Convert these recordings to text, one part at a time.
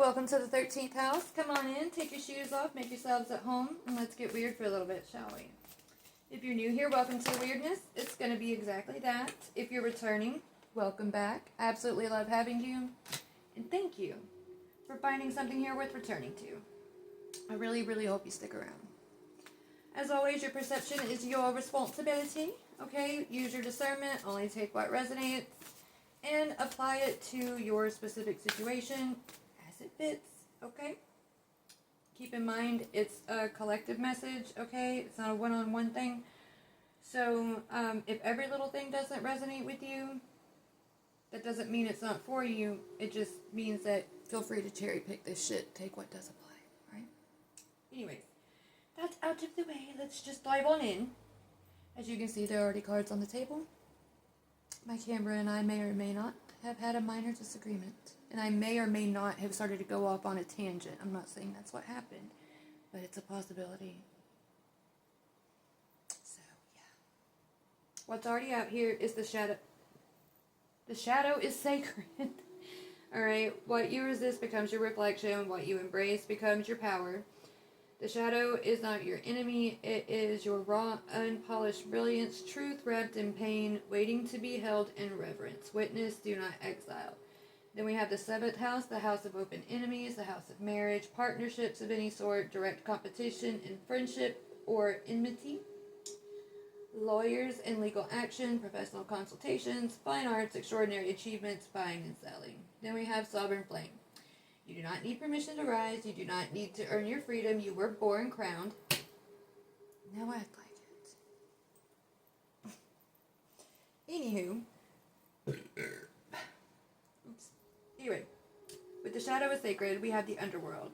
welcome to the 13th house. Come on in, take your shoes off, make yourselves at home, and let's get weird for a little bit, shall we? If you're new here, welcome to Weirdness. It's going to be exactly that. If you're returning, welcome back. Absolutely love having you. And thank you for finding something here worth returning to. I really, really hope you stick around. As always, your perception is your responsibility, okay? Use your discernment, only take what resonates, and apply it to your specific situation as it fits, okay? Keep in mind, it's a collective message, okay? It's not a one-on-one thing. So, if every little thing doesn't resonate with you, that doesn't mean it's not for you. It just means that feel free to cherry pick this shit. Take what does apply, right? Anyways, that's out of the way. Let's just dive on in. As you can see, there are already cards on the table. My camera and I may or may not have had a minor disagreement. And I may or may not have started to go off on a tangent. I'm not saying that's what happened, but it's a possibility. So, yeah. What's already out here is the shadow. The shadow is sacred. Alright, what you resist becomes your reflection. What you embrace becomes your power. The shadow is not your enemy. It is your raw, unpolished brilliance, truth wrapped in pain, waiting to be held in reverence. Witness, do not exile. Then we have the 7th house, the house of open enemies, the house of marriage, partnerships of any sort, direct competition in friendship or enmity, lawyers and legal action, professional consultations, fine arts, extraordinary achievements, buying and selling. Then we have sovereign flame. You do not need permission to rise. You do not need to earn your freedom. You were born crowned. Now act like it. Anywho. Oops. Anyway. With the shadow is sacred, we have the underworld,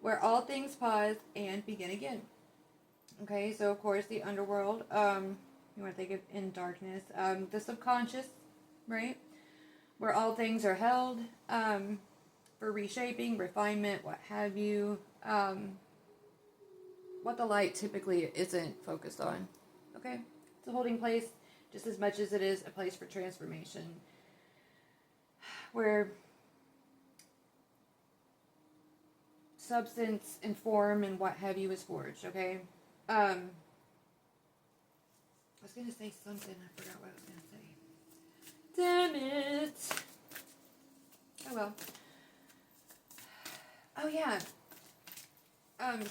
where all things pause and begin again. Okay, so of course the underworld, you want to think of in darkness, the subconscious, right? Where all things are held, for reshaping, refinement, what have you, what the light typically isn't focused on, okay? It's a holding place just as much as it is a place for transformation, where substance and form and what have you is forged, okay? I was going to say something, I forgot what I was going to say. Damn it! Oh well. Oh yeah.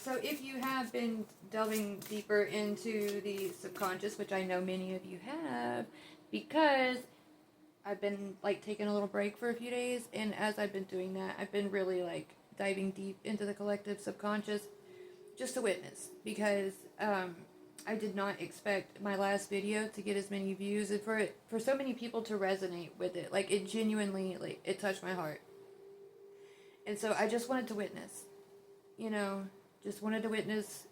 So if you have been delving deeper into the subconscious, which I know many of you have, because I've been like taking a little break for a few days, and as I've been doing that, I've been really like diving deep into the collective subconscious just to witness, because I did not expect my last video to get as many views and for so many people to resonate with it. Like it genuinely, like it touched my heart. And so I just wanted to witness, you know, just wanted to witness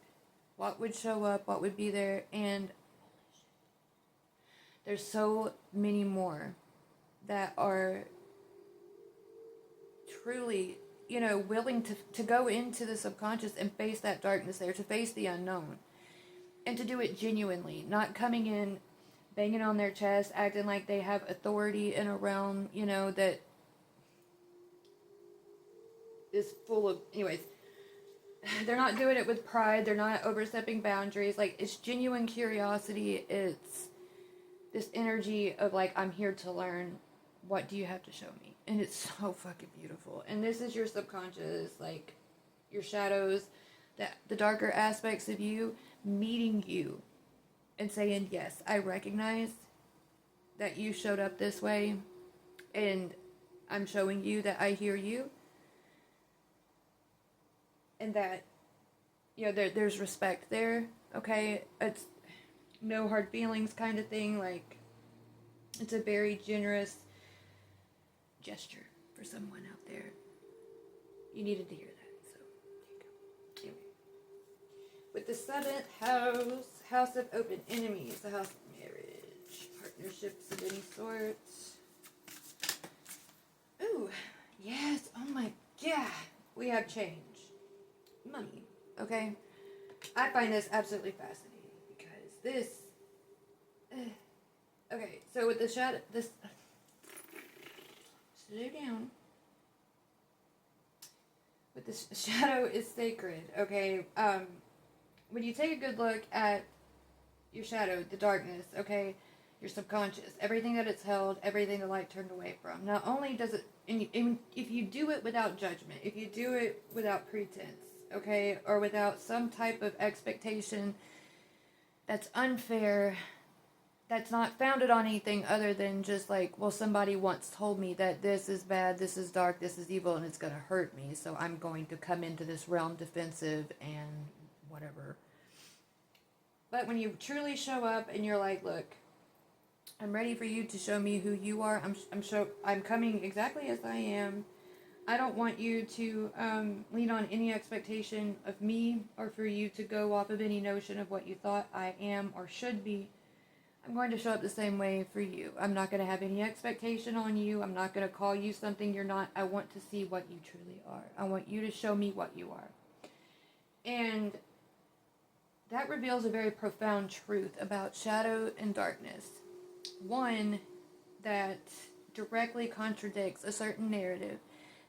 what would show up, what would be there, and there's so many more that are truly, you know, willing to go into the subconscious and face that darkness there, to face the unknown, and to do it genuinely, not coming in, banging on their chest, acting like they have authority in a realm, you know, that is full of, anyways, they're not doing it with pride, they're not overstepping boundaries, like, it's genuine curiosity, it's this energy of, like, I'm here to learn, what do you have to show me? And it's so fucking beautiful. And this is your subconscious, like, your shadows, the darker aspects of you, meeting you, and saying, yes, I recognize that you showed up this way, and I'm showing you that I hear you, and that, you know, there's respect there, okay? It's no hard feelings kind of thing, like, it's a very generous gesture for someone out there. You needed to hear that, so there you go. Anyway. With the 7th house, house of open enemies, the house of marriage, partnerships of any sort. Ooh, yes, oh my god, we have change. Money, okay? I find this absolutely fascinating because this, okay, so with the shadow, slow down. But the shadow is sacred, okay? When you take a good look at your shadow, the darkness, okay, your subconscious, everything that it's held, everything the light turned away from. Not only does it, and if you do it without judgment, if you do it without pretense, okay, or without some type of expectation that's unfair, that's not founded on anything other than just like, well, somebody once told me that this is bad, this is dark, this is evil, and it's going to hurt me, so I'm going to come into this realm defensive and whatever. But when you truly show up and you're like, look, I'm ready for you to show me who you are. I'm coming exactly as I am. I don't want you to lean on any expectation of me or for you to go off of any notion of what you thought I am or should be. I'm going to show up the same way for you. I'm not going to have any expectation on you. I'm not going to call you something you're not. I want to see what you truly are. I want you to show me what you are. And that reveals a very profound truth about shadow and darkness. One that directly contradicts a certain narrative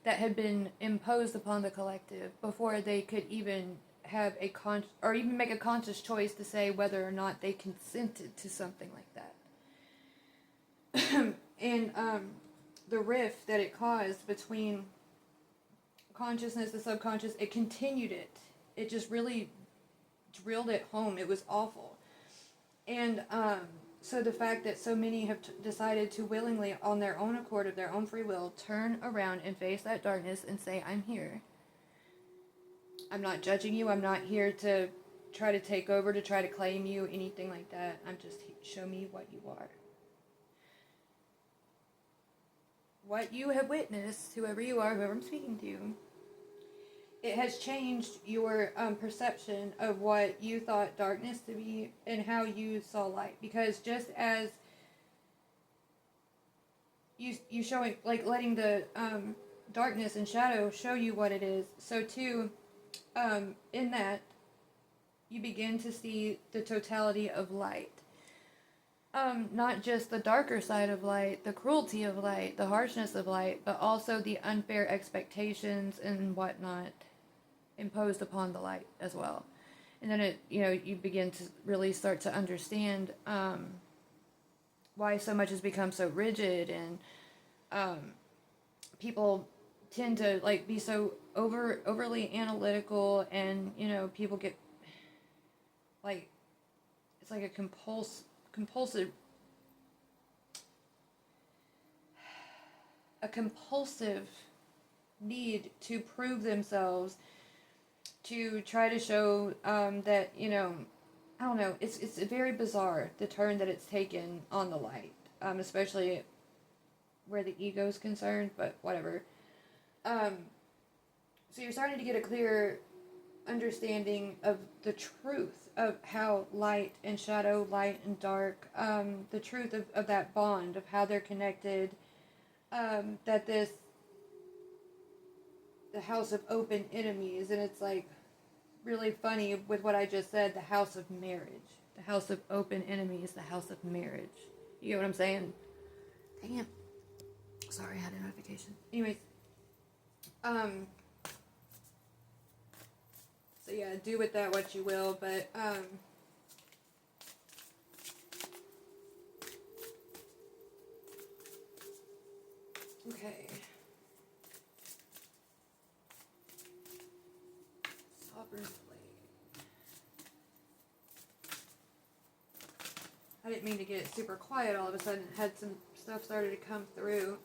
that had been imposed upon the collective before they could even have or even make a conscious choice to say whether or not they consented to something like that. And the rift that it caused between consciousness and subconscious, it continued it. It just really drilled it home. It was awful. And so the fact that so many have decided to willingly, on their own accord, of their own free will, turn around and face that darkness and say, I'm here. I'm not judging you. I'm not here to try to take over, to try to claim you, anything like that. I'm just, show me what you are. What you have witnessed, whoever you are, whoever I'm speaking to, it has changed your perception of what you thought darkness to be and how you saw light. Because just as you showing, like letting the darkness and shadow show you what it is, so too, in that, you begin to see the totality of light. Not just the darker side of light, the cruelty of light, the harshness of light, but also the unfair expectations and whatnot imposed upon the light as well. And then you begin to really start to understand why so much has become so rigid, and people tend to like be so overly analytical, and people get like, it's like a compulsive need to prove themselves, to try to show that, I don't know, it's very bizarre, the turn that it's taken on the light, especially where the ego is concerned, but whatever. So you're starting to get a clear understanding of the truth of how light and shadow, light and dark, the truth of that bond, of how they're connected, that the house of open enemies, and it's like really funny with what I just said, the house of marriage, the house of open enemies, the house of marriage. You get what I'm saying? Dang it. Sorry, I had a notification. Anyways, so yeah, do with that what you will, but, okay. Sovereign Blade. I didn't mean to get super quiet all of a sudden. Had some stuff started to come through.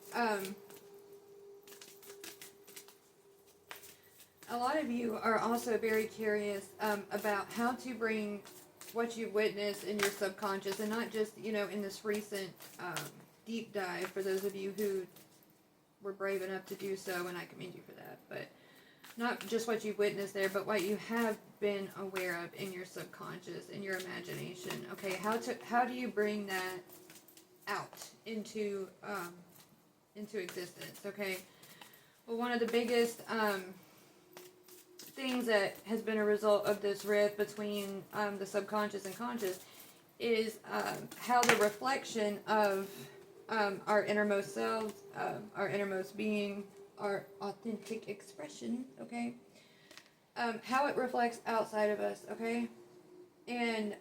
A lot of you are also very curious about how to bring what you've witnessed in your subconscious, and not just, in this recent deep dive, for those of you who were brave enough to do so, and I commend you for that, but not just what you've witnessed there, but what you have been aware of in your subconscious, in your imagination. Okay, how do you bring that out into existence? Okay, well, one of the biggest things that has been a result of this rift between the subconscious and conscious is how the reflection of our innermost selves, our innermost being, our authentic expression, okay? How it reflects outside of us, okay? And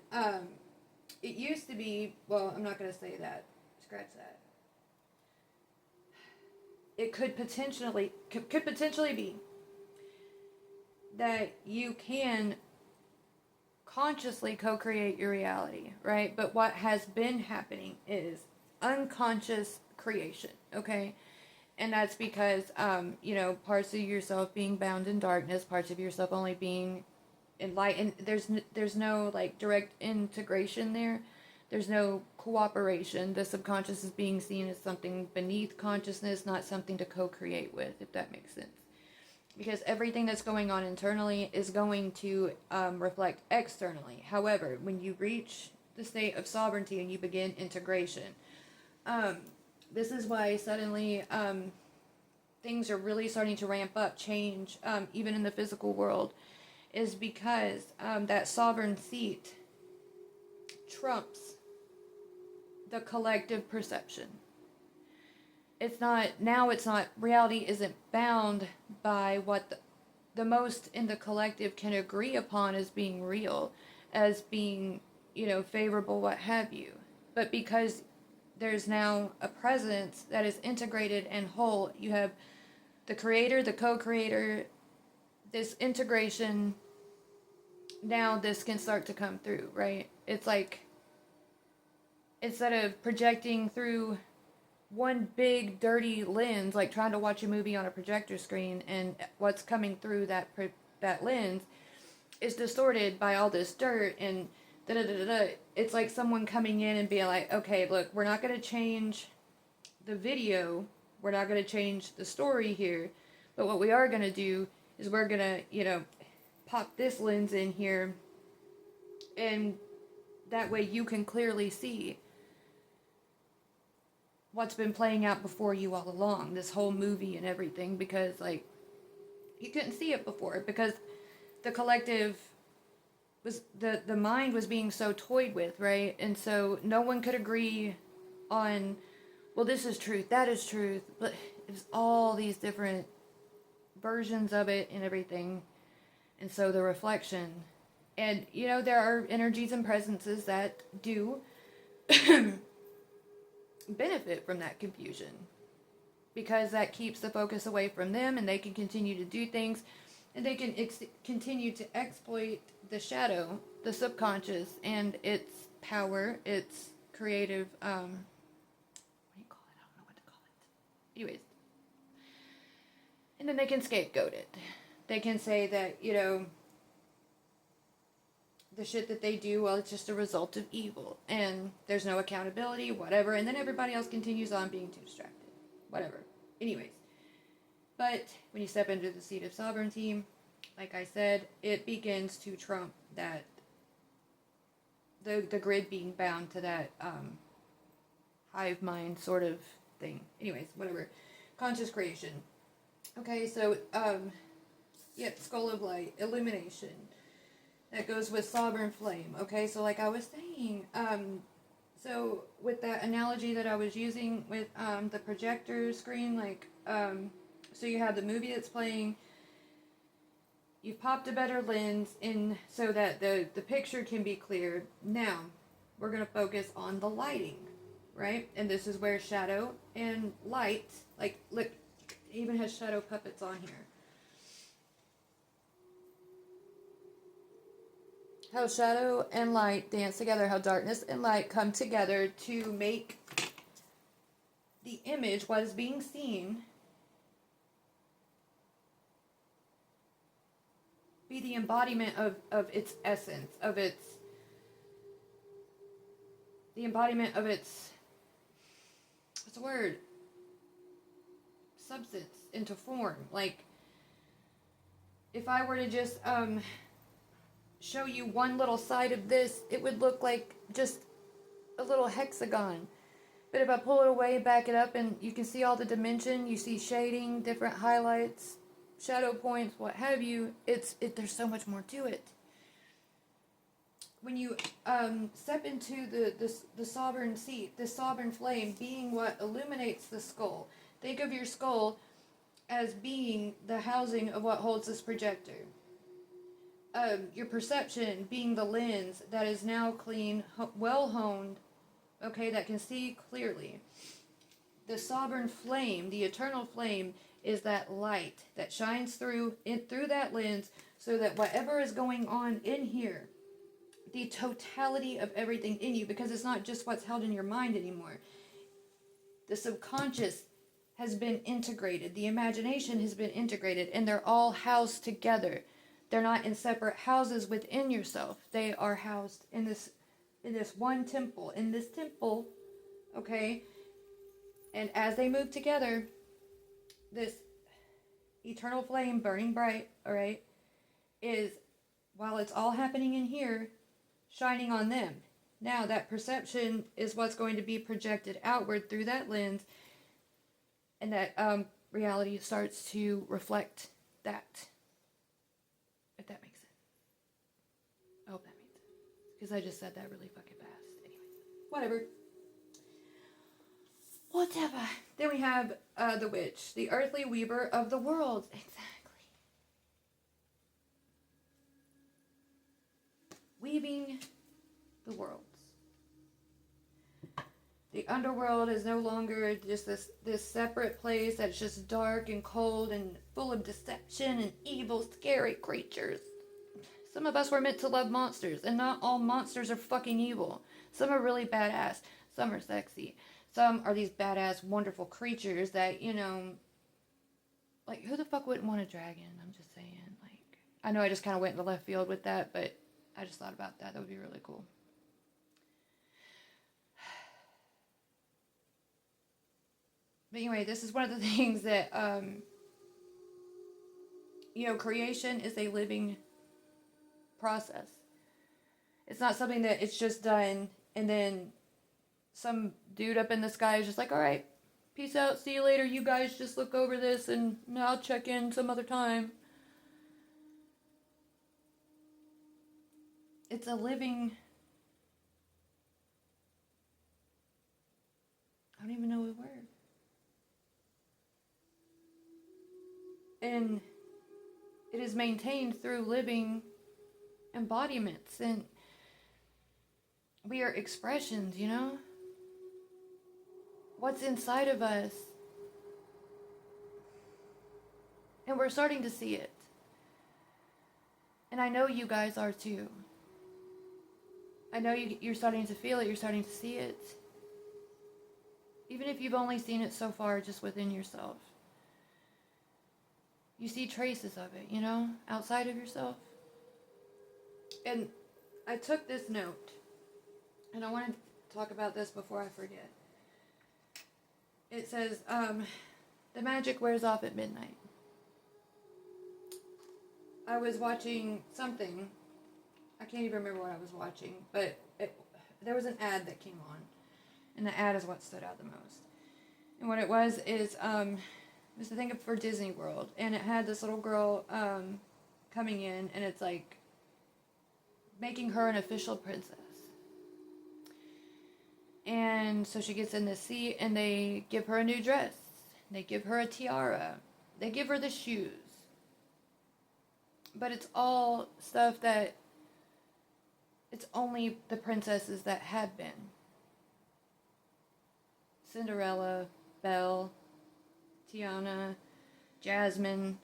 it used to be, well, I'm not going to say that. Scratch that. It could potentially be that you can consciously co-create your reality, right? But what has been happening is unconscious creation, okay? And that's because, parts of yourself being bound in darkness, parts of yourself only being in light, and there's no, like, direct integration there. There's no cooperation. The subconscious is being seen as something beneath consciousness, not something to co-create with, if that makes sense. Because everything that's going on internally is going to reflect externally. However, when you reach the state of sovereignty and you begin integration, this is why suddenly things are really starting to ramp up, change, even in the physical world, is because that sovereign seat trumps the collective perception. It's not, reality isn't bound by what the most in the collective can agree upon as being real, as being, favorable, what have you. But because there's now a presence that is integrated and whole, you have the creator, the co-creator, this integration, now this can start to come through, right? It's like, instead of projecting through one big dirty lens, like trying to watch a movie on a projector screen, and what's coming through that lens is distorted by all this dirt and da-da-da-da-da. It's like someone coming in and being like, okay, look, we're not going to change the video, we're not going to change the story here, but what we are going to do is we're going to, pop this lens in here, and that way you can clearly see what's been playing out before you all along, this whole movie and everything, because, like, you couldn't see it before, because the collective was, the mind was being so toyed with, right? And so no one could agree on, well, this is truth, that is truth, but it's all these different versions of it and everything. And so the reflection, and, there are energies and presences that do benefit from that confusion, because that keeps the focus away from them, and they can continue to do things, and they can continue to exploit the shadow, the subconscious, and its power, its creative, what do you call it? I don't know what to call it. Anyways. And then they can scapegoat it. They can say that, the shit that they do, well, it's just a result of evil, and there's no accountability, whatever, and then everybody else continues on being too distracted, whatever. Anyways, but when you step into the seat of sovereignty, like I said, it begins to trump that, the grid being bound to that hive mind sort of thing. Anyways, whatever. Conscious creation. Okay, so, Skull of Light, illumination. That goes with sovereign flame. Okay, so like I was saying, so with that analogy that I was using with the projector screen, like, so you have the movie that's playing, you've popped a better lens in so that the picture can be cleared. Now, we're going to focus on the lighting, right? And this is where shadow and light, like, look, it even has shadow puppets on here. How shadow and light dance together, how darkness and light come together to make the image, what is being seen, be the embodiment of its essence, the embodiment of its, what's the word? Substance into form. Like, if I were to just, show you one little side of this, it would look like just a little hexagon. But if I pull it away, back it up, and you can see all the dimension, you see shading, different highlights, shadow points, what have you, there's so much more to it. When you step into the sovereign seat, the sovereign flame being what illuminates the skull, think of your skull as being the housing of what holds this projector. Your perception being the lens that is now clean, well honed, okay, that can see clearly. The sovereign flame, the eternal flame, is that light that shines through that lens, so that whatever is going on in here, the totality of everything in you, because it's not just what's held in your mind anymore. The subconscious has been integrated. The imagination has been integrated, and they're all housed together. They're not in separate houses within yourself. They are housed in this one temple. In this temple, okay? And as they move together, this eternal flame burning bright, all right, is, while it's all happening in here, shining on them. Now that perception is what's going to be projected outward through that lens, and that reality starts to reflect that. If that makes sense. I hope that makes sense. Because I just said that really fucking fast. Anyways, whatever. Then we have the witch, the earthly weaver of the world. Exactly. Weaving the worlds. The underworld is no longer just this separate place that's just dark and cold and full of deception and evil, scary creatures. Some of us were meant to love monsters, and not all monsters are fucking evil. Some are really badass. Some are sexy. Some are these badass, wonderful creatures that, you know, like, who the fuck wouldn't want a dragon? I'm just saying. Like, I know I just kind of went in the left field with that, but I just thought about that. That would be really cool. But anyway, this is one of the things that, you know, creation is a living process. It's not something that it's just done and then some dude up in the sky is just like, all right, peace out, see you later, you guys just look over this and I'll check in some other time. It's a living... I don't even know the word. And it is maintained through living embodiments, and we are expressions, you know? What's inside of us. And we're starting to see it. And I know you guys are too. I know you're starting to feel it, you're starting to see it. Even if you've only seen it so far just within yourself. You see traces of it, you know, outside of yourself. And I took this note, and I wanted to talk about this before I forget. It says, the magic wears off at midnight. I was watching something. I can't even remember what I was watching, but there was an ad that came on, and the ad is what stood out the most. And what it was is, it was the thing for Disney World, and it had this little girl coming in, and it's like making her an official princess. And so she gets in the seat, and they give her a new dress. They give her a tiara. They give her the shoes. But it's all stuff that it's only the princesses that had been. Cinderella, Belle, Tiana, Jasmine,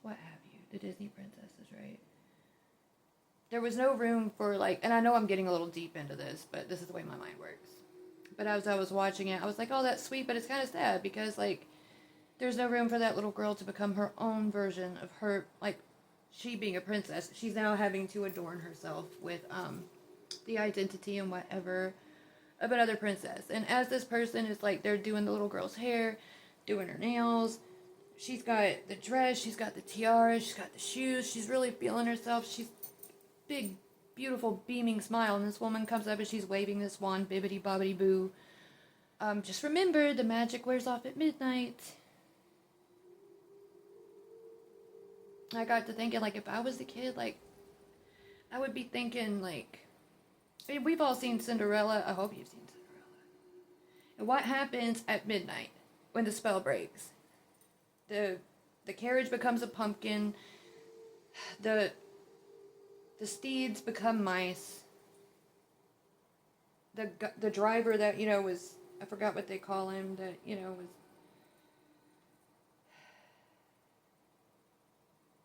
what have you, the Disney princesses, right? There was no room for, like, and I know I'm getting a little deep into this, but this is the way my mind works. But as I was watching it, I was like, oh, that's sweet, but it's kind of sad, because, like, there's no room for that little girl to become her own version of her, like, she being a princess. She's now having to adorn herself with, the identity and whatever of another princess. And as this person is, like, they're doing the little girl's hair, doing her nails, she's got the dress, she's got the tiara, she's got the shoes, she's really feeling herself, she's big, beautiful, beaming smile, and this woman comes up and she's waving this wand, bibbity bobbity boo. Just remember, the magic wears off at midnight. I got to thinking, like, if I was the kid, like, I would be thinking, like, I mean, we've all seen Cinderella. I hope you've seen Cinderella. And what happens at midnight when the spell breaks? The The carriage becomes a pumpkin. The steeds become mice. The driver that, was, I forgot what they call him, that, was,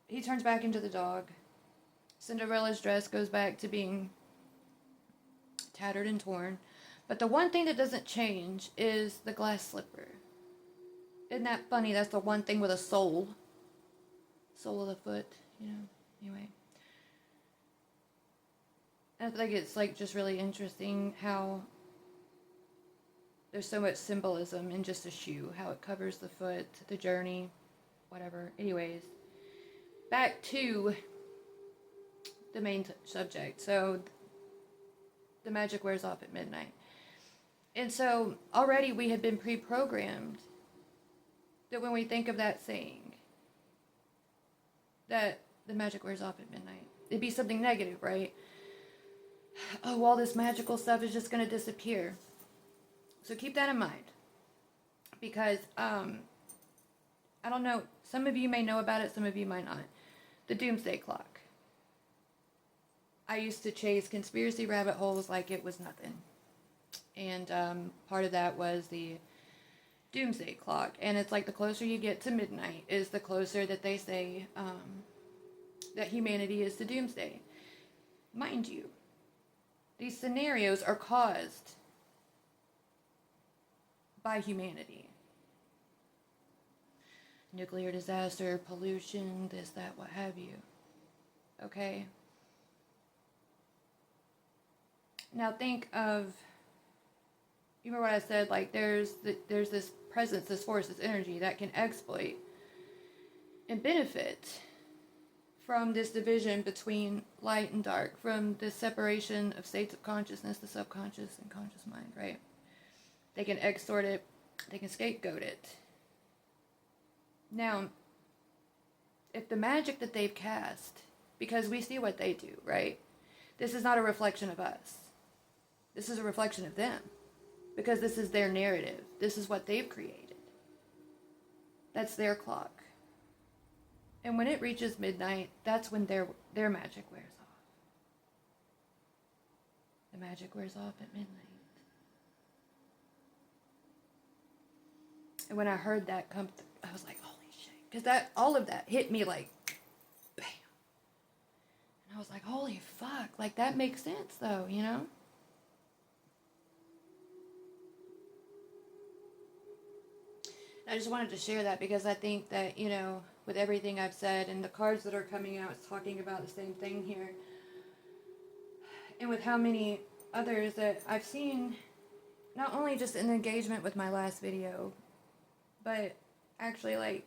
he turns back into the dog. Cinderella's dress goes back to being tattered and torn. But the one thing that doesn't change is the glass slipper. Isn't that funny? That's the one thing with a sole. Sole of the foot, Anyway. I think it's just really interesting how there's so much symbolism in just a shoe. How it covers the foot, the journey, whatever. Anyways. Back to the main subject. So, the magic wears off at midnight. And so, already we had been pre-programmed that when we think of that saying, that the magic wears off at midnight, it'd be something negative, right? Oh, all this magical stuff is just going to disappear. So keep that in mind. Because, I don't know, some of you may know about it, some of you might not. The doomsday clock. I used to chase conspiracy rabbit holes like it was nothing. And part of that was the doomsday clock. And it's like the closer you get to midnight is the closer that they say that humanity is to doomsday. Mind you, these scenarios are caused by humanity. Nuclear disaster, pollution, this, that, what have you. Okay? Now think of, you remember what I said, there's this presence, this force, this energy that can exploit and benefit from this division between light and dark, from this separation of states of consciousness, the subconscious and conscious mind, right? They can extort it, they can scapegoat it. Now, if the magic that they've cast, because we see what they do, right? This is not a reflection of us. This is a reflection of them. Because this is their narrative. This is what they've created. That's their clock. And when it reaches midnight, that's when their magic wears off. The magic wears off at midnight. And when I heard that come, I was like, holy shit. Because all of that hit me like, bam. And I was like, holy fuck. That makes sense though, I just wanted to share that because I think that, with everything I've said and the cards that are coming out, it's talking about the same thing here. And with how many others that I've seen, not only just in engagement with my last video, but actually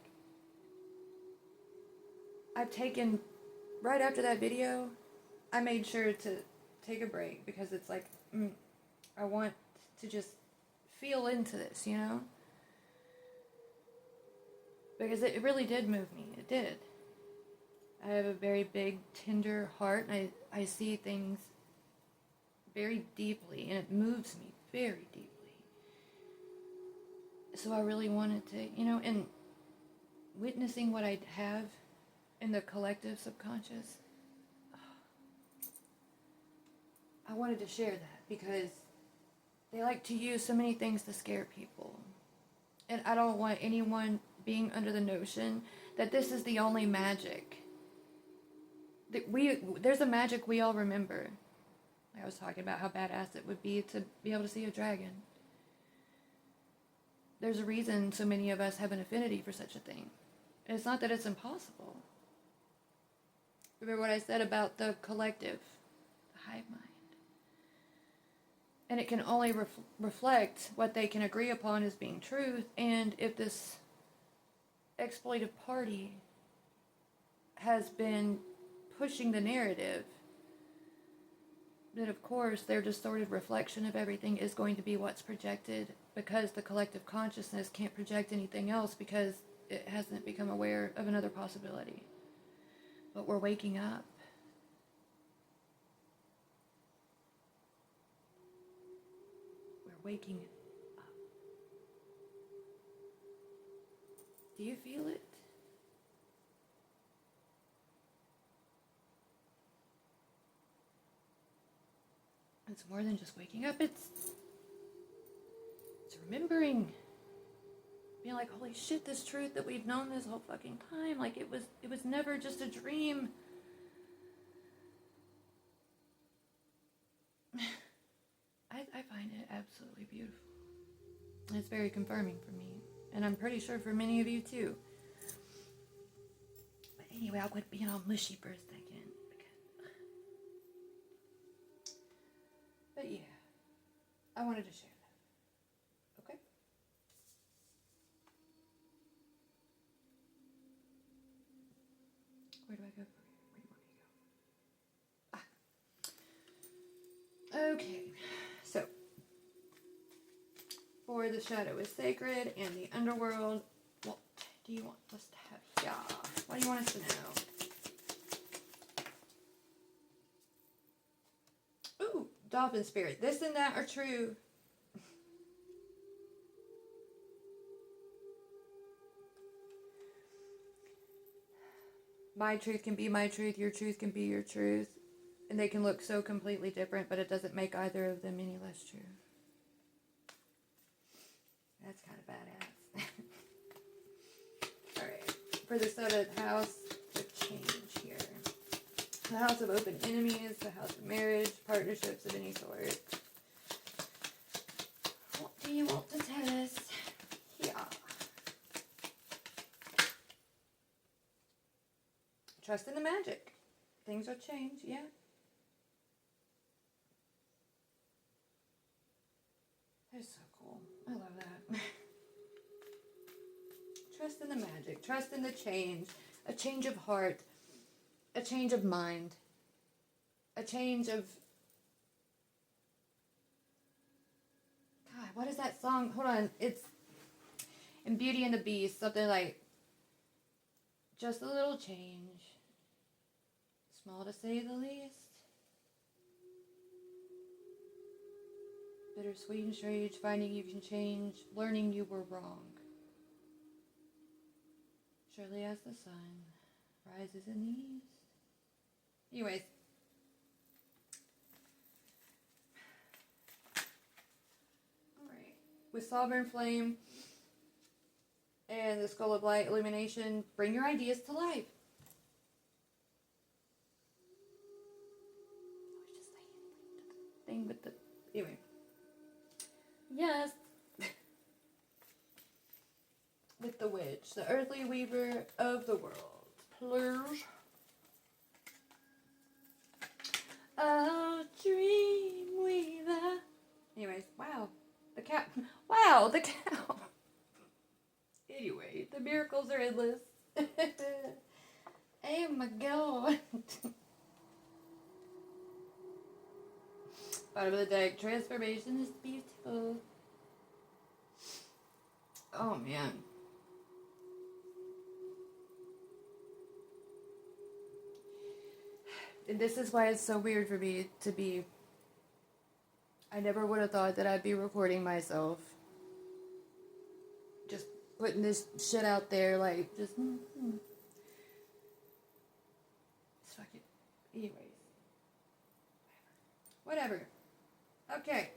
I've taken, right after that video, I made sure to take a break because it's I want to just feel into this, Because it really did move me. It did. I have a very big, tender heart, and I see things very deeply, and it moves me very deeply. So I really wanted to, and witnessing what I have in the collective subconscious, I wanted to share that because they like to use so many things to scare people. And I don't want anyone being under the notion that this is the only magic. There's a magic we all remember. I was talking about how badass it would be to be able to see a dragon. There's a reason so many of us have an affinity for such a thing. And it's not that it's impossible. Remember what I said about the collective, the hive mind. And it can only reflect what they can agree upon as being truth. And if this exploitive party has been pushing the narrative, then of course their distorted reflection of everything is going to be what's projected, because the collective consciousness can't project anything else because it hasn't become aware of another possibility. But we're waking up. We're waking up. Do you feel it? It's more than just waking up. It's remembering. Being like, holy shit, this truth that we've known this whole fucking time. Like, it was never just a dream. I find it absolutely beautiful. It's very confirming for me. And I'm pretty sure for many of you too. But anyway, I'll quit being all mushy for a second. But yeah, I wanted to share that. Okay? Where do I go from here? Where do you want me to go? Okay, so for the shadow is sacred and the underworld, what do you want us to have here? What do you want us to know? Ooh, dolphin spirit. This and that are true. My truth can be my truth, your truth can be your truth. And they can look so completely different, but it doesn't make either of them any less true. That's kind of badass. Alright, for the seventh house, the change here. The house of open enemies, the house of marriage, partnerships of any sort. What do you want to tell us? Yeah. Trust in the magic. Things will change, yeah. That's so cool. I love that. Trust in the magic. Trust in the change. A change of heart. A change of mind. A change of... God, what is that song? Hold on. It's in Beauty and the Beast. Something like... Just a little change. Small to say the least. Bittersweet and strange, finding you can change, learning you were wrong. Surely as the sun rises in the east. Anyways. Alright. With Sovereign Flame and the Skull of Light illumination, bring your ideas to life. I was just saying thing with the... Anyway. Yes. With the witch, the earthly weaver of the world. Please. A dream weaver. Anyways, wow. The cat. Wow, the cow. Anyway, the miracles are endless. Oh my god. Bottom of the deck, transformation is beautiful. Oh man. And this is why it's so weird for me to be... I never would have thought that I'd be recording myself. Just putting this shit out there, like, just... It's fucking... Anyways. Whatever. Okay.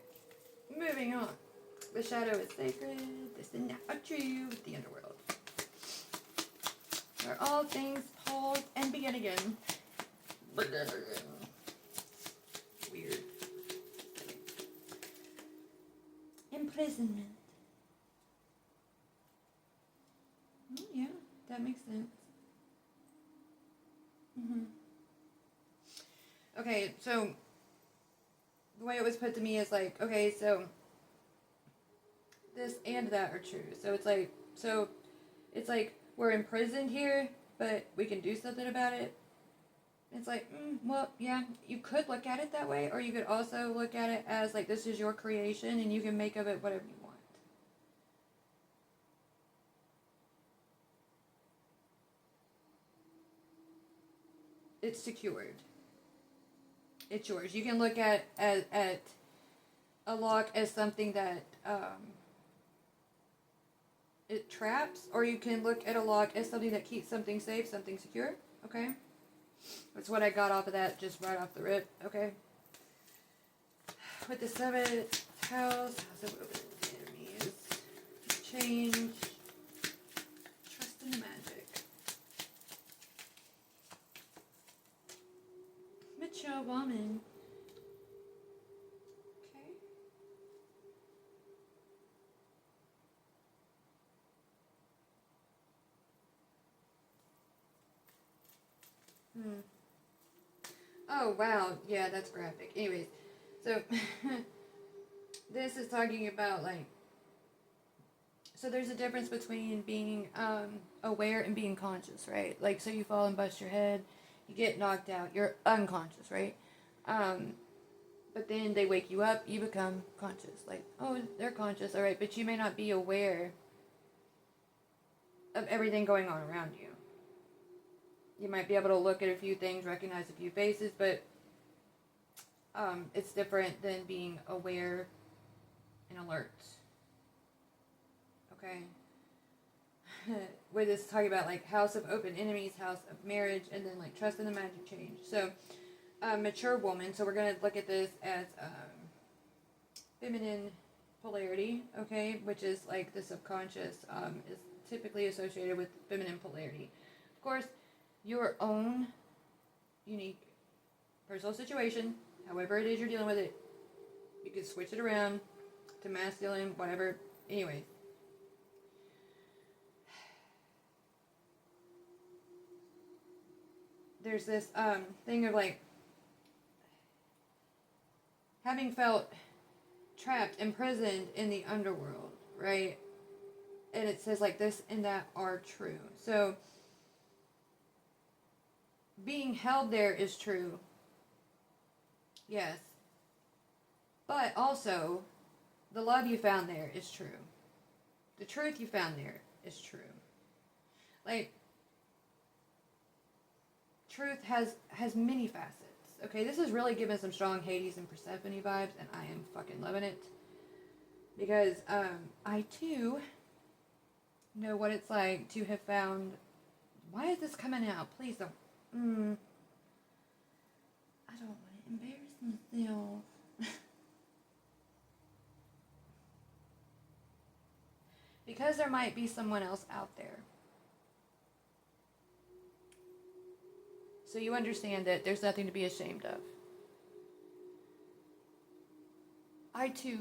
Moving on. The shadow is sacred. This is not true with the underworld. Where all things pause and begin again. Weird. Imprisonment. Yeah, that makes sense. Okay, so the way it was put to me is like, okay, so this and that are true. So it's like we're imprisoned here, but we can do something about it. It's like, well, yeah, you could look at it that way, or you could also look at it as like this is your creation and you can make of it whatever you want. It's secured. It's yours. You can look at a lock as something that it traps, or you can look at a lock as something that keeps something safe, something secure. Okay? That's what I got off of that, just right off the rip. Okay? with the 7th house of open enemies, change, trust in the magic. Mature woman. Okay. Oh, wow. Yeah, that's graphic. Anyways, so this is talking about, like, so there's a difference between being aware and being conscious, right? Like, so you fall and bust your head, you get knocked out, you're unconscious, right? But then they wake you up, you become conscious. Like, oh, they're conscious, all right, but you may not be aware of everything going on around you. You might be able to look at a few things, recognize a few faces, but it's different than being aware and alert. Okay? Where this is talking about, like, house of open enemies, house of marriage, and then, like, trust in the magic change. So, mature woman, so we're going to look at this as feminine polarity, okay, which is, like, the subconscious is typically associated with feminine polarity. Of course, your own unique personal situation, however it is you're dealing with it, you can switch it around to masculine, whatever. Anyway, there's this thing of, like, having felt trapped, imprisoned in the underworld, right? And it says, like, this and that are true. So being held there is true. Yes. But also, the love you found there is true. The truth you found there is true. Like, truth has many facets. Okay, this is really giving some strong Hades and Persephone vibes, and I am fucking loving it. Because I, too, know what it's like to have found... Why is this coming out? Please don't... I don't want to embarrass myself. Because there might be someone else out there. So you understand that there's nothing to be ashamed of. I, too,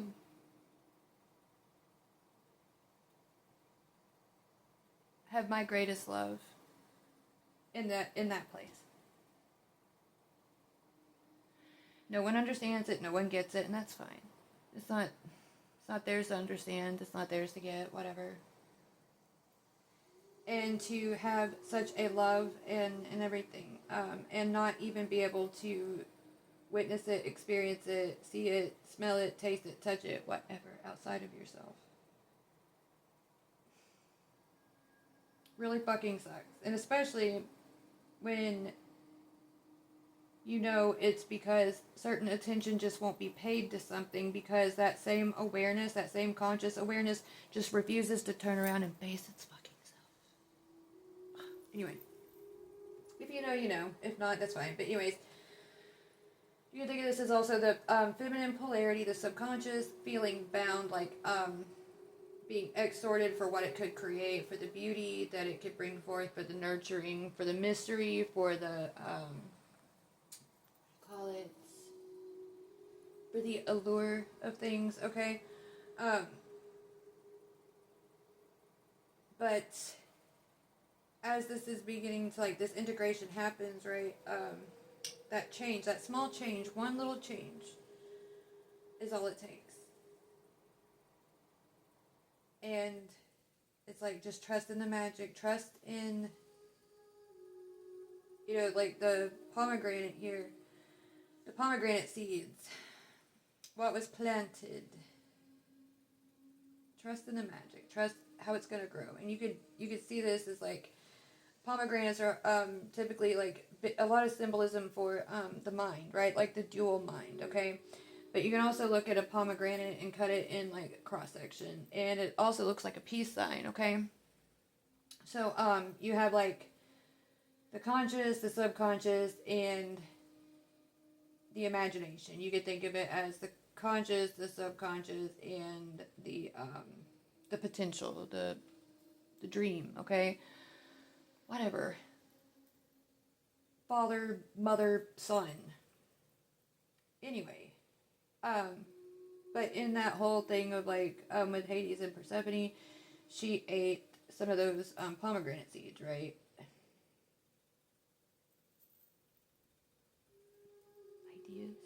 have my greatest love in that place. No one understands it, no one gets it, and that's fine. It's not theirs to understand, it's not theirs to get, whatever. And to have such a love and everything, and not even be able to witness it, experience it, see it, smell it, taste it, touch it, whatever, outside of yourself. Really fucking sucks. And especially when you know it's because certain attention just won't be paid to something because that same awareness, that same conscious awareness just refuses to turn around and face its fucking self. Anyway. If you know, you know. If not, that's fine. But anyways, you can think of this as also the feminine polarity, the subconscious, feeling bound, like being extorted for what it could create, for the beauty that it could bring forth, for the nurturing, for the mystery, for the, call it, for the allure of things, okay? But as this is beginning to, like, this integration happens, right, that change, that small change, one little change is all it takes. And it's like, just trust in the magic, trust in, you know, like the pomegranate here, the pomegranate seeds, what was planted. Trust in the magic, trust how it's going to grow. And you could see this as, like, pomegranates are typically, like, a lot of symbolism for the mind, right? Like the dual mind, okay? But you can also look at a pomegranate and cut it in, like, cross-section. And it also looks like a peace sign, okay? So, you have, like, the conscious, the subconscious, and the imagination. You could think of it as conscious, the subconscious, and the potential, the dream, okay? Whatever. Father, mother, son. Anyway, but in that whole thing of like with Hades and Persephone, she ate some of those pomegranate seeds, right? Ideas.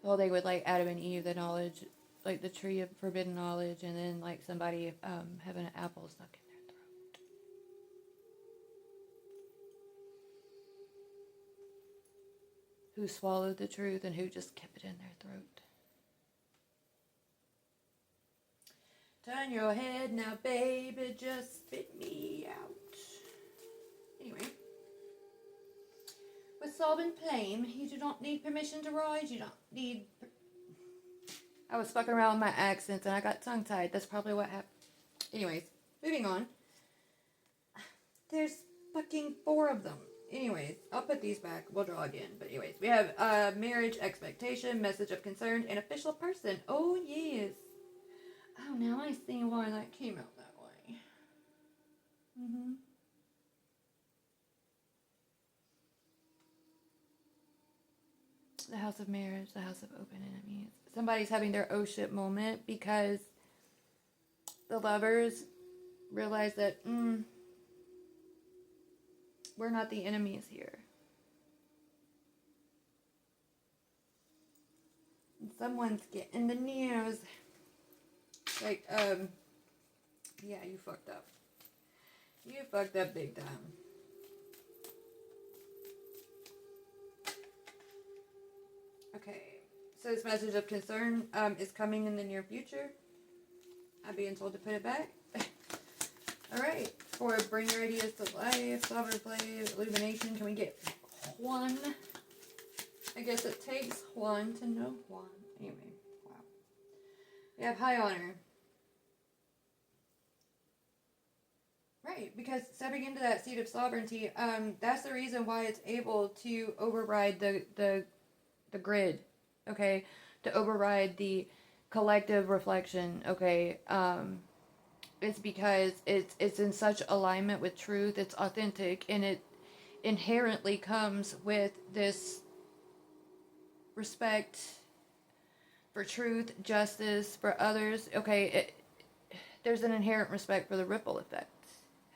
Well, they would like Adam and Eve, the knowledge, like the tree of forbidden knowledge, and then like somebody having an apple stuck in their throat. Who swallowed the truth and who just kept it in their throat. Turn your head now, baby, just spit me out. Anyway. With solvent flame, you do not need permission to ride, you don't need... I was fucking around with my accents and I got tongue-tied. That's probably what happened. Anyways, moving on. There's fucking 4 of them. Anyways, I'll put these back. We'll draw again. But anyways, we have marriage, expectation, message of concern, and official person. Oh, yes. Oh, now I see why that came out that way. Mm-hmm. The house of marriage, the house of open enemies. Somebody's having their oh shit moment because the lovers realize that we're not the enemies here. And someone's getting the news. Like, yeah, you fucked up. You fucked up big time. Okay, so this message of concern is coming in the near future. I'm being told to put it back. Alright, for bring your ideas to life, sovereign play, illumination, can we get 1? I guess it takes 1 to know 1. Anyway, wow. We have high honor. Right, because stepping into that seat of sovereignty, that's the reason why it's able to override the grid, okay, to override the collective reflection, okay. It's because it's in such alignment with truth, it's authentic, and it inherently comes with this respect for truth, justice, for others, okay. There's an inherent respect for the ripple effect.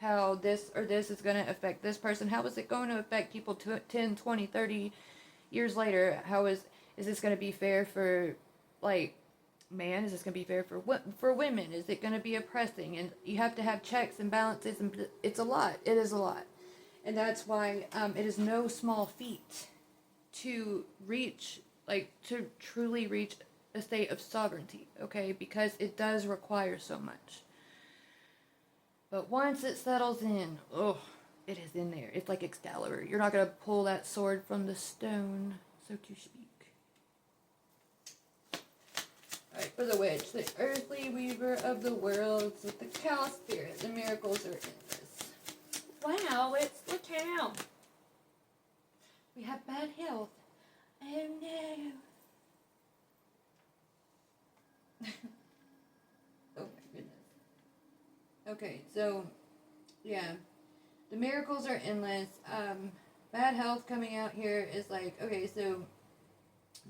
How this or this is going to affect this person. How is it going to affect people 10, 20, 30 years later? How is this going to be fair for, like, man? Is this going to be fair for women? Is it going to be oppressing? And you have to have checks and balances, and it's a lot. It is a lot. And that's why it is no small feat to reach, like, to truly reach a state of sovereignty, okay? Because it does require so much. But once it settles in, oh, it is in there. It's like Excalibur. You're not going to pull that sword from the stone, so to speak. Alright, for the witch, the earthly weaver of the worlds with the cow spirit, the miracles are endless. Wow, look out. We have bad health. Oh no. Oh my goodness. Okay, so, yeah. The miracles are endless. Bad health coming out here is like, okay, so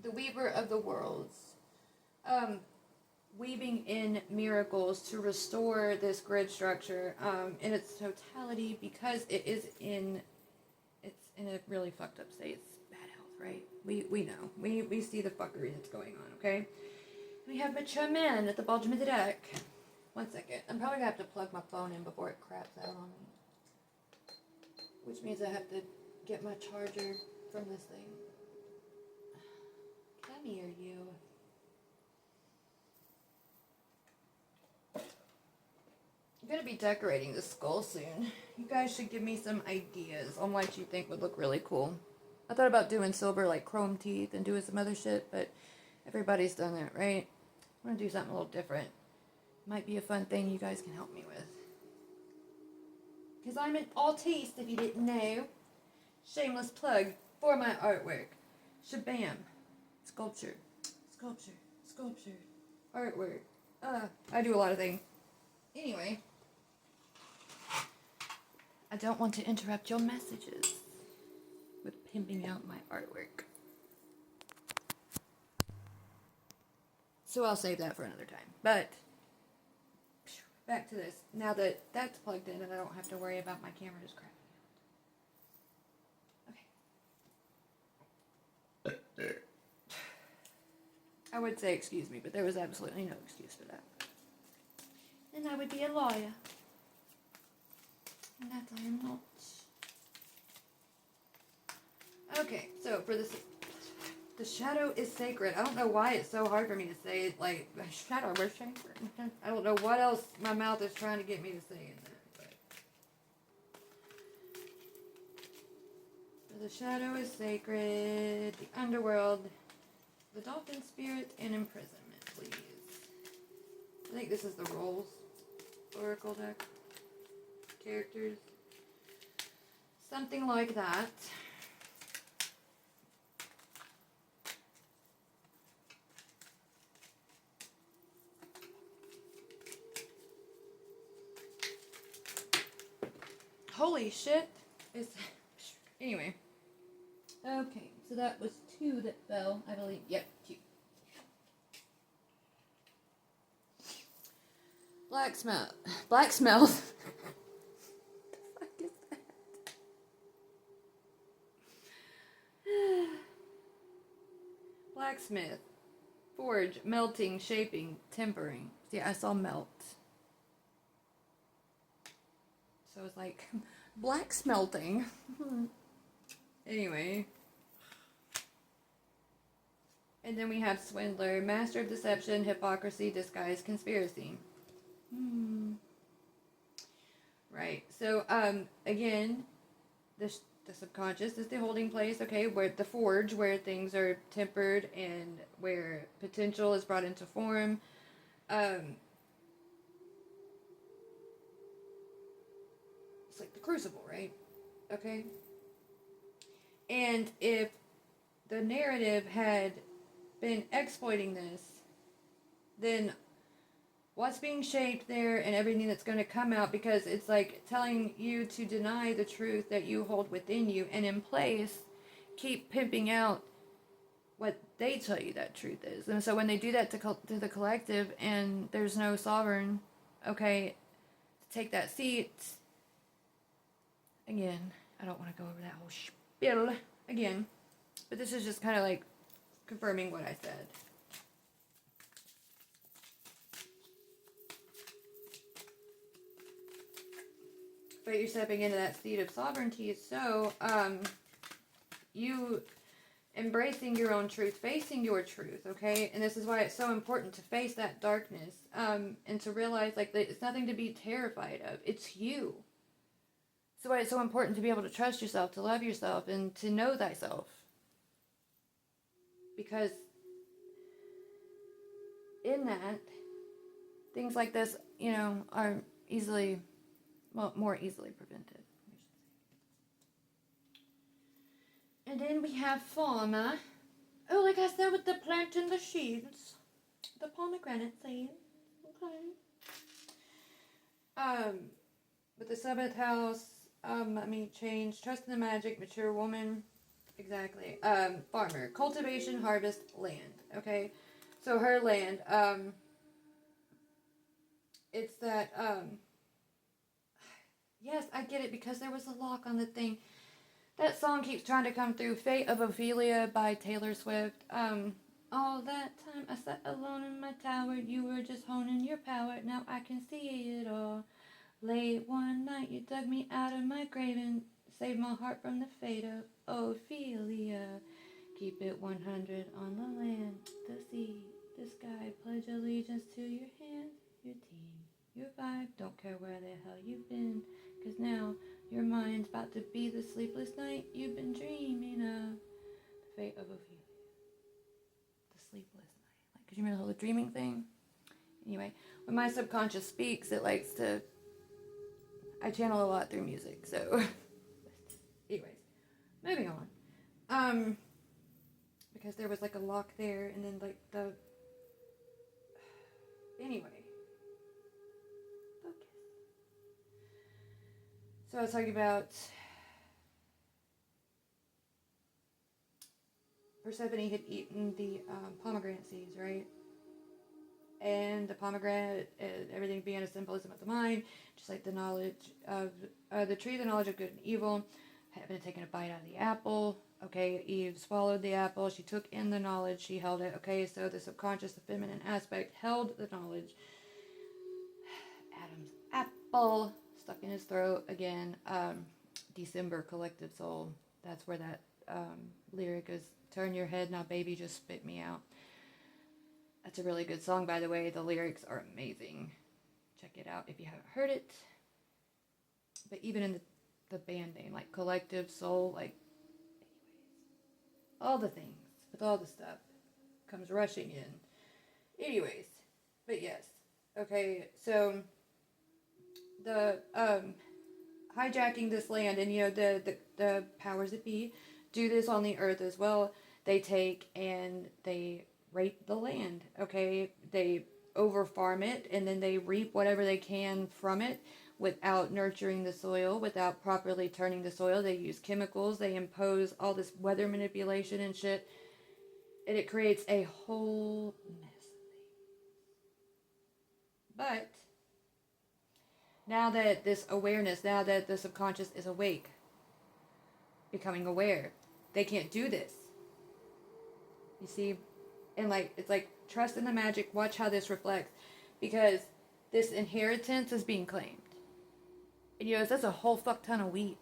the weaver of the worlds, weaving in miracles to restore this grid structure in its totality, because it's in a really fucked up state. It's bad health, right? We know. We see the fuckery that's going on, okay? We have mature men at the bottom of the deck. 1 second. I'm probably going to have to plug my phone in before it craps out on me. Which means I have to get my charger from this thing. Come here, you. I'm going to be decorating the skull soon. You guys should give me some ideas on what you think would look really cool. I thought about doing silver, like chrome teeth, and doing some other shit, but everybody's done that, right? I want to do something a little different. Might be a fun thing you guys can help me with. Because I'm an artiste, if you didn't know. Shameless plug for my artwork. Shabam. Sculpture. sculpture, artwork. I do a lot of things. Anyway, I don't want to interrupt your messages with pimping out my artwork. So I'll save that for another time. But back to this. Now that that's plugged in and I don't have to worry about my camera just crapping out. Okay. I would say excuse me, but there was absolutely no excuse for that. And I would be a liar. And that I am not. Okay, so for this, the shadow is sacred. I don't know why it's so hard for me to say it. Like, the shadow is sacred. I don't know what else my mouth is trying to get me to say in that. But the shadow is sacred. The underworld. The dolphin spirit and imprisonment, please. I think this is the roles. Oracle deck. Characters. Something like that. Holy shit. Anyway. Okay, so that was 2 that fell, I believe. Yep, 2. Blacksmith. Blacksmith. The fuck is that? Blacksmith. Forge. Melting. Shaping. Tempering. See, I saw melt. So it's like black smelting. Anyway. And then we have swindler, master of deception, hypocrisy, disguise, conspiracy. Right. So again, the subconscious is the holding place, okay, where the forge, where things are tempered and where potential is brought into form. It's like the crucible, right? Okay. And if the narrative had been exploiting this, then what's being shaped there and everything that's going to come out, because it's like telling you to deny the truth that you hold within you, and in place keep pimping out what they tell you that truth is. And so when they do that to the collective and there's no sovereign, okay, to take that seat, again, I don't want to go over that whole spiel again, but this is just kind of like confirming what I said. But you're stepping into that seat of sovereignty, so you embracing your own truth, facing your truth, okay? And this is why it's so important to face that darkness, and to realize like that it's nothing to be terrified of. It's you. So why it's so important to be able to trust yourself, to love yourself, and to know thyself. Because in that, things like this, you know, are easily, well, more easily prevented, we should say. And then we have fauna. Oh, like I said, with the plant and the seeds. The pomegranate seeds. Okay. With the 7th house, change, trust in the magic, mature woman. Exactly. Farmer. Cultivation, harvest, land. Okay? So her land, it's that, yes, I get it, because there was a lock on the thing. That song keeps trying to come through. Fate of Ophelia by Taylor Swift. All that time I sat alone in my tower. You were just honing your power. Now I can see it all. Late one night you dug me out of my grave and saved my heart from the fate of Ophelia. Keep it 100 on the land, the sea, the sky. Pledge allegiance to your hand, your team, your vibe. Don't care where the hell you've been, 'cause now your mind's about to be the sleepless night you've been dreaming of. The fate of Ophelia. The sleepless night. Like, 'cause you remember the whole dreaming thing? Anyway, when my subconscious speaks, it likes to, I channel a lot through music, so anyways, moving on. Because because there was like a lock there, and then like the, anyway, focus. So I was talking about Persephone had eaten the pomegranate seeds, right? And the pomegranate, everything being a symbolism of the mind, just like the knowledge of the tree, the knowledge of good and evil, had been taking a bite out of the apple. Okay, Eve swallowed the apple. She took in the knowledge. She held it. Okay, so the subconscious, the feminine aspect, held the knowledge. Adam's apple stuck in his throat again. December collective soul. That's where that lyric is. Turn your head now, baby, just spit me out. That's a really good song, by the way. The lyrics are amazing. Check it out if you haven't heard it. But even in the band name, like Collective Soul, like, anyways, all the things with all the stuff comes rushing in. Anyways, but yes, okay, so the hijacking this land, and the powers that be do this on the earth as well. They take and they rape the land, okay? They over-farm it, and then they reap whatever they can from it without nurturing the soil, without properly turning the soil. They use chemicals. They impose all this weather manipulation and shit, and it creates a whole mess. But now that this awareness, now that the subconscious is awake, becoming aware, they can't do this. You see? And like, it's like, trust in the magic, watch how this reflects, because this inheritance is being claimed. And that's a whole fuck ton of wheat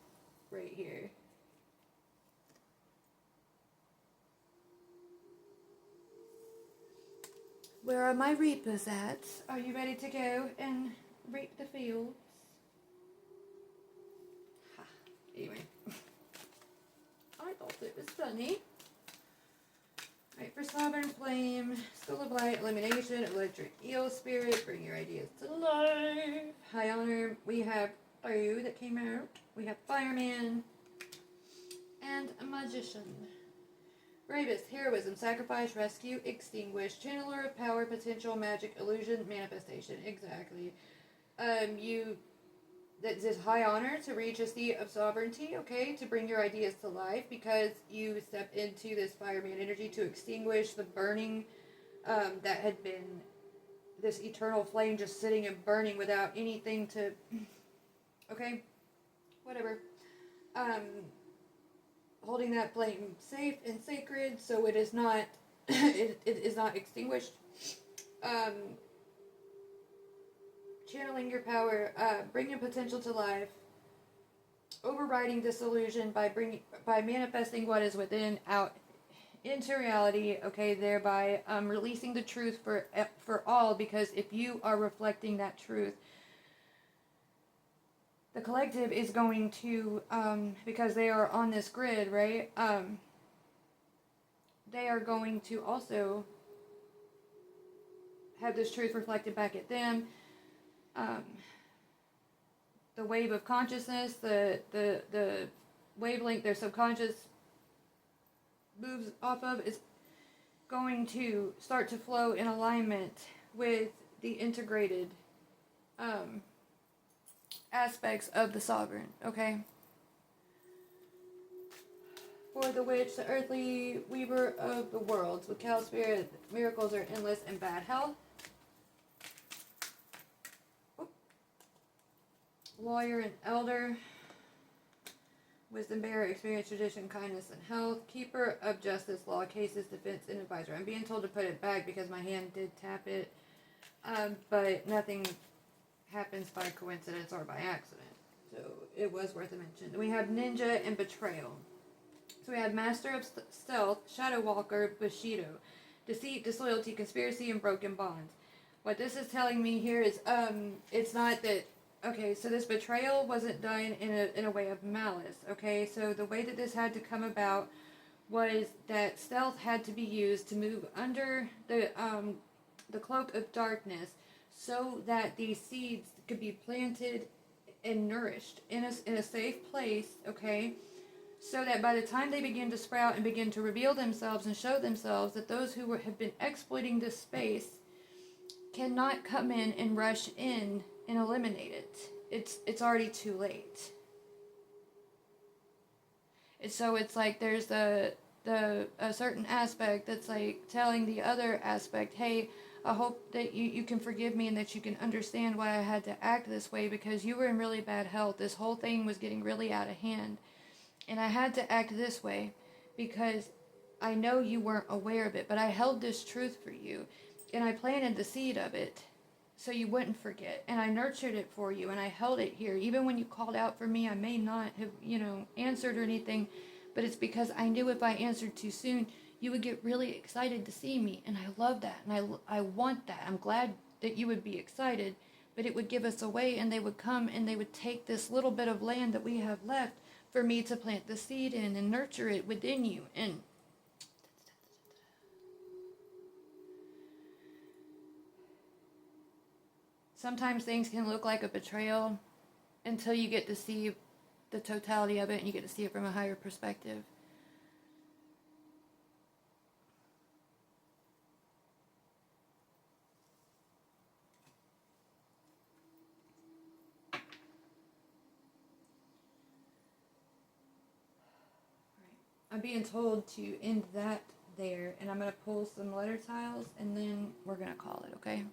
right here. Where are my reapers at? Are you ready to go and reap the fields? Ha. Anyway. I thought it was funny. Right, for Sovereign Flame, Skull of Light, Elimination, Electric Eel Spirit, bring your ideas to life. High Honor, we have Blue that came out. We have Fireman, and a Magician. Bravest, Heroism, Sacrifice, Rescue, Extinguish, Channeler of Power, Potential, Magic, Illusion, Manifestation. Exactly. That is high honor to reach a seat of sovereignty, okay, to bring your ideas to life, because you step into this fireman energy to extinguish the burning that had been this eternal flame just sitting and burning without anything to, okay, whatever. Holding that flame safe and sacred so it is not, it is not extinguished. Channeling your power, bringing potential to life, overriding disillusion by manifesting what is within out into reality. Okay, thereby releasing the truth for all, because if you are reflecting that truth, the collective is going to because they are on this grid, right? They are going to also have this truth reflected back at them. The wave of consciousness, the wavelength their subconscious moves off of is going to start to flow in alignment with the integrated aspects of the sovereign, okay? For the witch, the earthly weaver of the worlds, with cow spirit, miracles are endless and bad health. Lawyer and elder, wisdom bearer, experience, tradition, kindness, and health. Keeper of justice, law, cases, defense, and advisor. I'm being told to put it back because my hand did tap it, but nothing happens by coincidence or by accident, so it was worth a mention. We have ninja and betrayal. So we have master of stealth, shadow walker, bushido, deceit, disloyalty, conspiracy, and broken bonds. What this is telling me here is, it's not that. Okay, so this betrayal wasn't done in a way of malice, okay? So the way that this had to come about was that stealth had to be used to move under the cloak of darkness so that these seeds could be planted and nourished in a safe place, okay? so that by the time they begin to sprout and begin to reveal themselves and show themselves, that those who have been exploiting this space cannot come in and rush in and eliminate it. It's already too late. And so it's like there's a certain aspect that's like telling the other aspect, hey, I hope that you can forgive me and that you can understand why I had to act this way, because you were in really bad health. This whole thing was getting really out of hand. And I had to act this way because I know you weren't aware of it, but I held this truth for you. And I planted the seed of it so you wouldn't forget. And I nurtured it for you, and I held it here. Even when you called out for me, I may not have, answered or anything, but it's because I knew if I answered too soon, you would get really excited to see me. And I love that, and I want that. I'm glad that you would be excited, but it would give us away, and they would come and they would take this little bit of land that we have left for me to plant the seed in and nurture it within you. And sometimes things can look like a betrayal until you get to see the totality of it and you get to see it from a higher perspective. I'm being told to end that there, and I'm going to pull some letter tiles, and then we're going to call it, okay?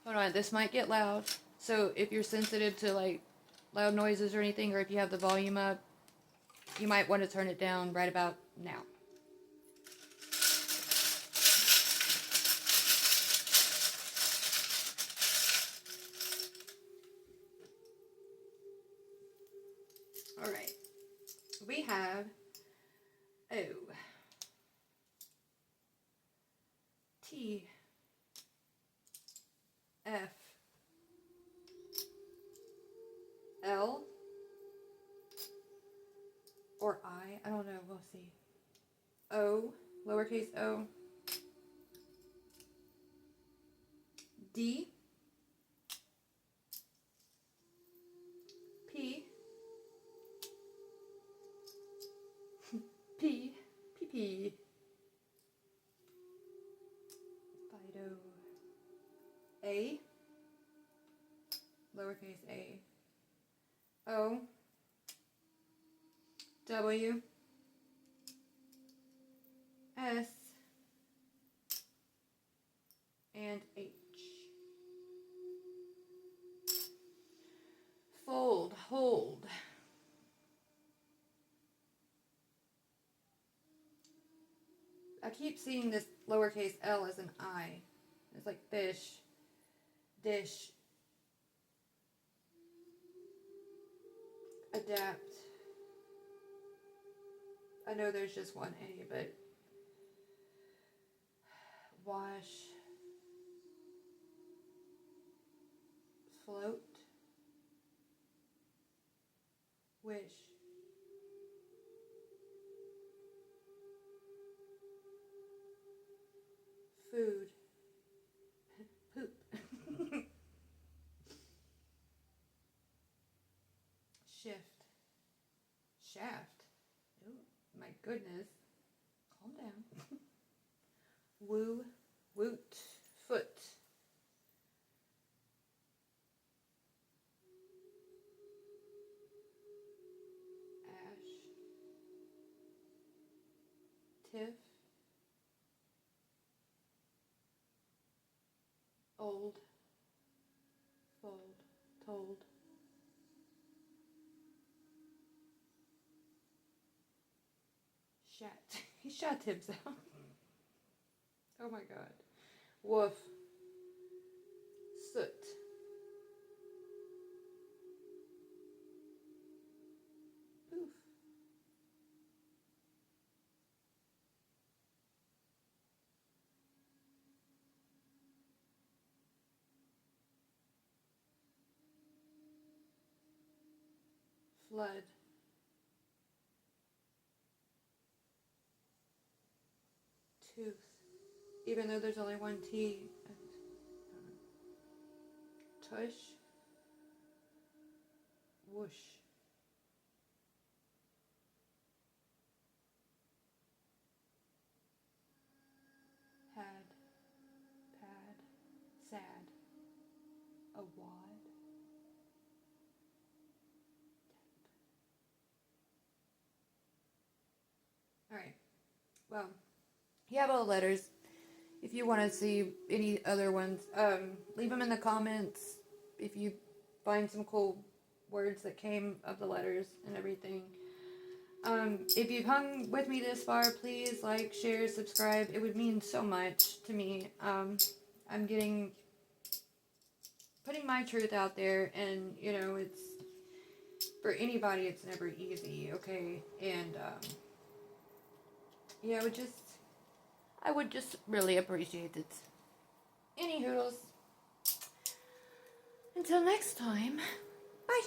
Hold on, this might get loud, so if you're sensitive to like loud noises or anything, or if you have the volume up, you might want to turn it down right about now. All right, we have O, T, F, L, or I don't know, we'll see. O, lowercase o, D, P, P, P, Fido, A, lowercase a, O, W, S, and H. Fold, hold. I keep seeing this lowercase l as an I. It's like fish, dish, adapt. I know there's just one A, but wash, float, wish, food, poop, shift, shaft. Oh my goodness, calm down. Woo, woot, foot. Ash, tiff, old, fold, told, shat. He shat himself. Oh my god. Woof, soot, poof, flood, tooth. Even though there's only one T. Tush, whoosh, A wad. Alright. Well, you have all the letters. If you want to see any other ones, leave them in the comments. If you find some cool words that came of the letters and everything. If you've hung with me this far, please like, share, subscribe. It would mean so much to me. I'm putting my truth out there, and you know, it's for anybody. It's never easy, okay? And yeah, I would just really appreciate it. Any hoodles. Until next time, bye.